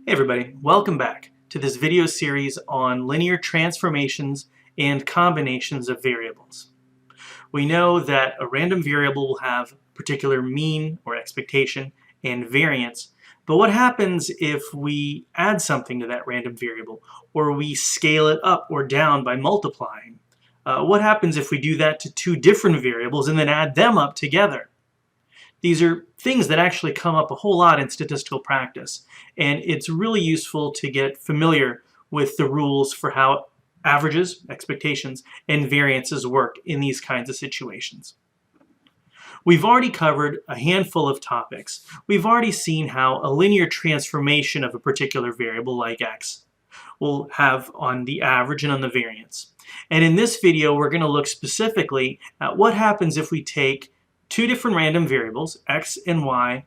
Hey everybody, welcome back to this video series on linear transformations and combinations of variables. We know that a random variable will have particular mean or expectation and variance, but what happens if we add something to that random variable or we scale it up or down by multiplying? What happens if we do that to two different variables and then add them up together? These are things that actually come up a whole lot in statistical practice, and it's really useful to get familiar with the rules for how averages, expectations, and variances work in these kinds of situations. We've already covered a handful of topics. We've already seen how a linear transformation of a particular variable like x will have on the average and on the variance. And in this video, we're going to look specifically at what happens if we take two different random variables, x and y,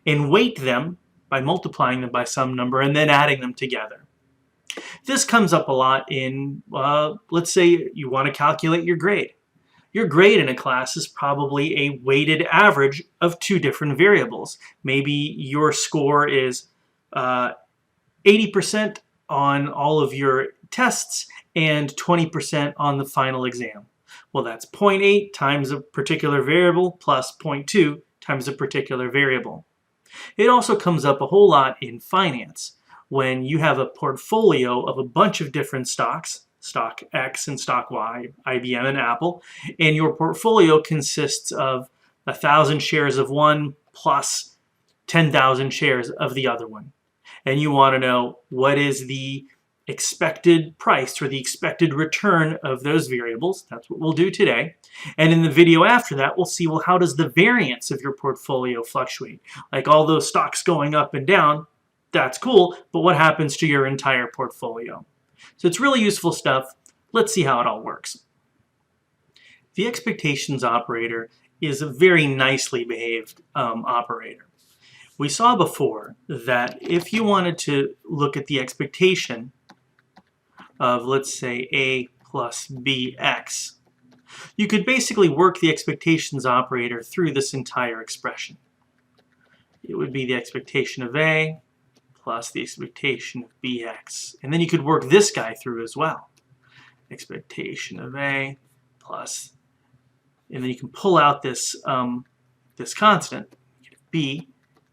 and weight them by multiplying them by some number and then adding them together. This comes up a lot in, let's say you want to calculate your grade. Your grade in a class is probably a weighted average of two different variables. Maybe your score is 80% on all of your tests and 20% on the final exam. Well, that's 0.8 times a particular variable plus 0.2 times a particular variable. It also comes up a whole lot in finance when you have a portfolio of a bunch of different stocks, stock X and stock Y, IBM and Apple, and your portfolio consists of 1,000 shares of one plus 10,000 shares of the other one. And you want to know what is the expected price or the expected return of those variables. That's what we'll do today. And in the video after that, we'll see, well, how does the variance of your portfolio fluctuate? Like all those stocks going up and down, that's cool, but what happens to your entire portfolio? So it's really useful stuff. Let's see how it all works. The expectations operator is a very nicely behaved operator. We saw before that if you wanted to look at the expectation of, let's say, a plus bx, you could basically work the expectations operator through this entire expression. It would be the expectation of a plus the expectation of bx. And then you could work this guy through as well. Expectation of a plus, and then you can pull out this, this constant, b,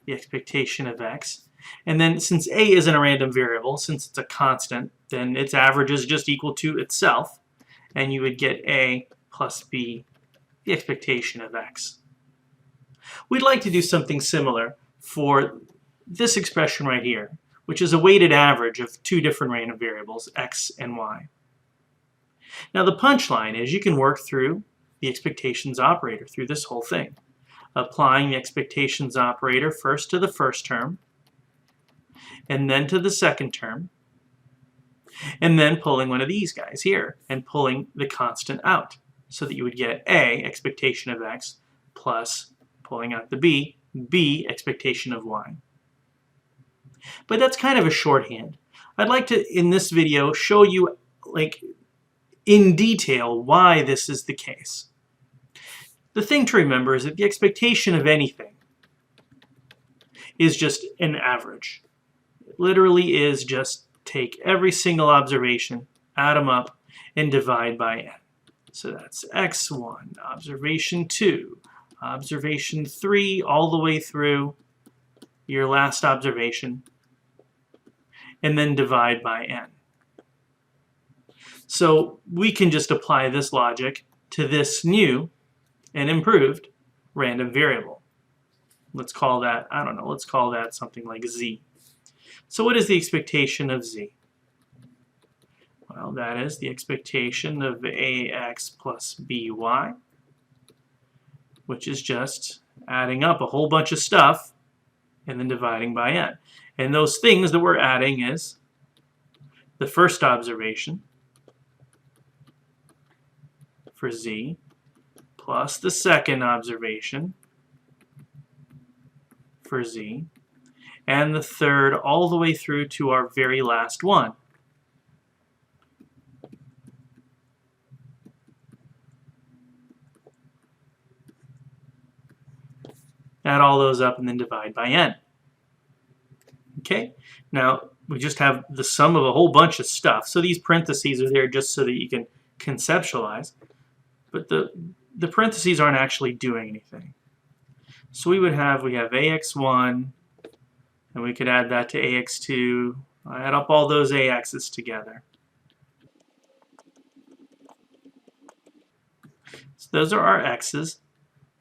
the expectation of x. And then since a isn't a random variable, since it's a constant, then its average is just equal to itself. And you would get a plus b, the expectation of x. We'd like to do something similar for this expression right here, which is a weighted average of two different random variables, x and y. Now the punchline is you can work through the expectations operator through this whole thing, applying the expectations operator first to the first term, and then to the second term, and then pulling one of these guys here and pulling the constant out so that you would get a, expectation of x, plus pulling out the b, expectation of y. But that's kind of a shorthand. I'd like to, in this video, show you like in detail why this is the case. The thing to remember is that the expectation of anything is just an average. It literally is just take every single observation, add them up, and divide by n. So that's x1, observation 2, observation 3, all the way through your last observation, and then divide by n. So we can just apply this logic to this new and improved random variable. Let's call that, I don't know, let's call that something like z. So what is the expectation of z? Well, that is the expectation of ax plus by, which is just adding up a whole bunch of stuff and then dividing by n. And those things that we're adding is the first observation for z plus the second observation for z, and the third all the way through to our very last one. Add all those up and then divide by n. Okay, now we just have the sum of a whole bunch of stuff. So these parentheses are there just so that you can conceptualize, but the parentheses aren't actually doing anything. So we have AX1, and we could add that to AX2. Add up all those AXs together. So those are our X's,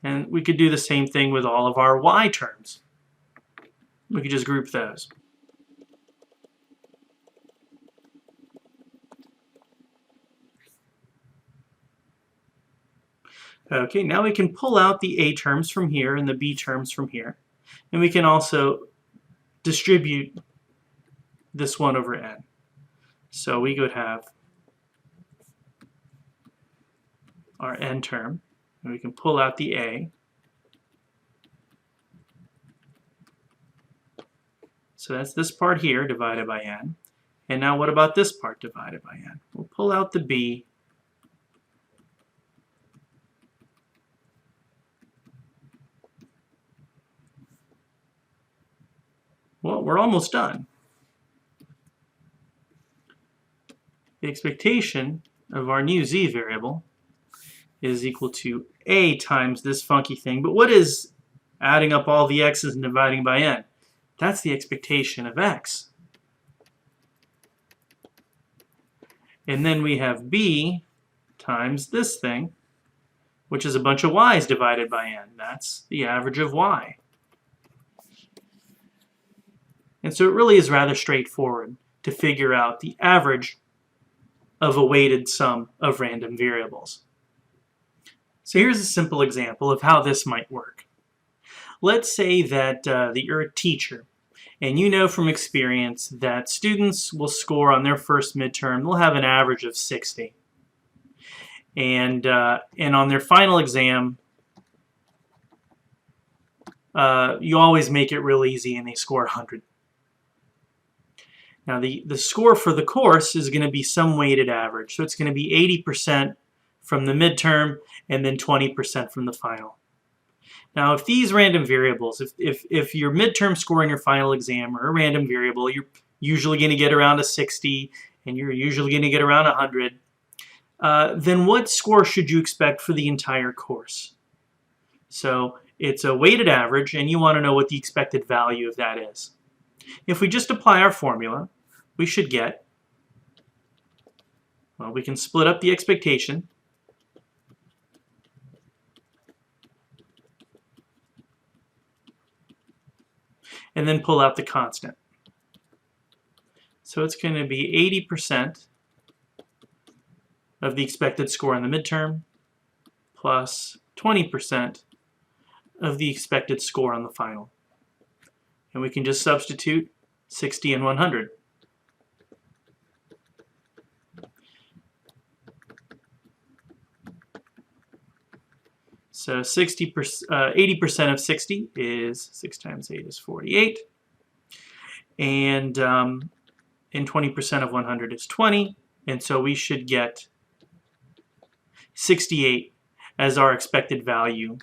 and we could do the same thing with all of our Y terms. We could just group those. Okay, now we can pull out the A terms from here and the B terms from here. And we can also distribute this 1 over n. So we would have our n term, and we can pull out the A. So that's this part here divided by n. And now what about this part divided by n? We'll pull out the B. Well, we're almost done. The expectation of our new z variable is equal to a times this funky thing. But what is adding up all the x's and dividing by n? That's the expectation of x. And then we have b times this thing, which is a bunch of y's divided by n. That's the average of y. And so it really is rather straightforward to figure out the average of a weighted sum of random variables. So here's a simple example of how this might work. Let's say that you're a teacher, and you know from experience that students will score on their first midterm, they'll have an average of 60. And on their final exam, you always make it real easy and they score 100. Now the score for the course is going to be some weighted average. So it's going to be 80% from the midterm and then 20% from the final. Now if these random variables, if your midterm score in your final exam are a random variable, you're usually going to get around a 60 and you're usually going to get around 100, then what score should you expect for the entire course? So it's a weighted average and you want to know what the expected value of that is. If we just apply our formula, we should get, well, we can split up the expectation. And then pull out the constant. So it's going to be 80% of the expected score on the midterm plus 20% of the expected score on the final. And we can just substitute 60 and 100. So 80% of 60 is 6 times 8 is 48. And 20% of 100 is 20. And so we should get 68 as our expected value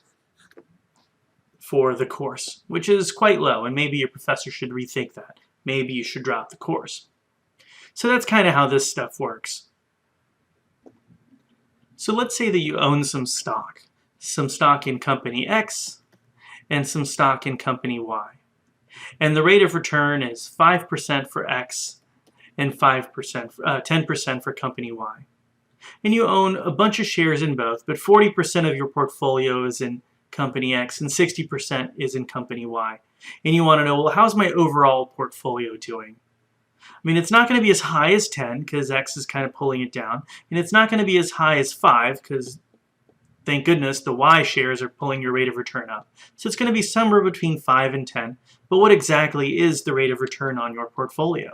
for the course, which is quite low. And maybe your professor should rethink that. Maybe you should drop the course. So that's kind of how this stuff works. So let's say that you own some stock in company X and some stock in company Y. And the rate of return is 5% for X and 10% for company Y. And you own a bunch of shares in both, but 40% of your portfolio is in company X and 60% is in company Y. And you want to know, well, how's my overall portfolio doing? I mean, it's not going to be as high as 10 because X is kind of pulling it down. And it's not going to be as high as 5 because, thank goodness, the Y shares are pulling your rate of return up. So it's going to be somewhere between 5 and 10. But what exactly is the rate of return on your portfolio?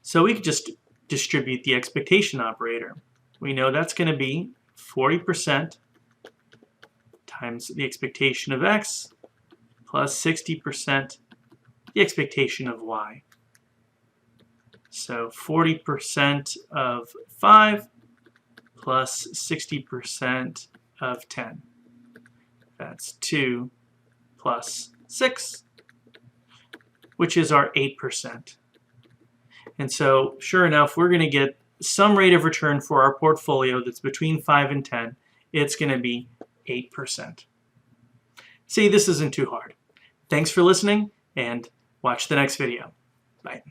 So we could just distribute the expectation operator. We know that's going to be 40% times the expectation of X plus 60% the expectation of Y. So 40% of 5 plus 60% of 10. That's 2 plus 6, which is our 8%. And so, sure enough, we're going to get some rate of return for our portfolio that's between 5 and 10. It's going to be 8%. See, this isn't too hard. Thanks for listening, and watch the next video. Bye.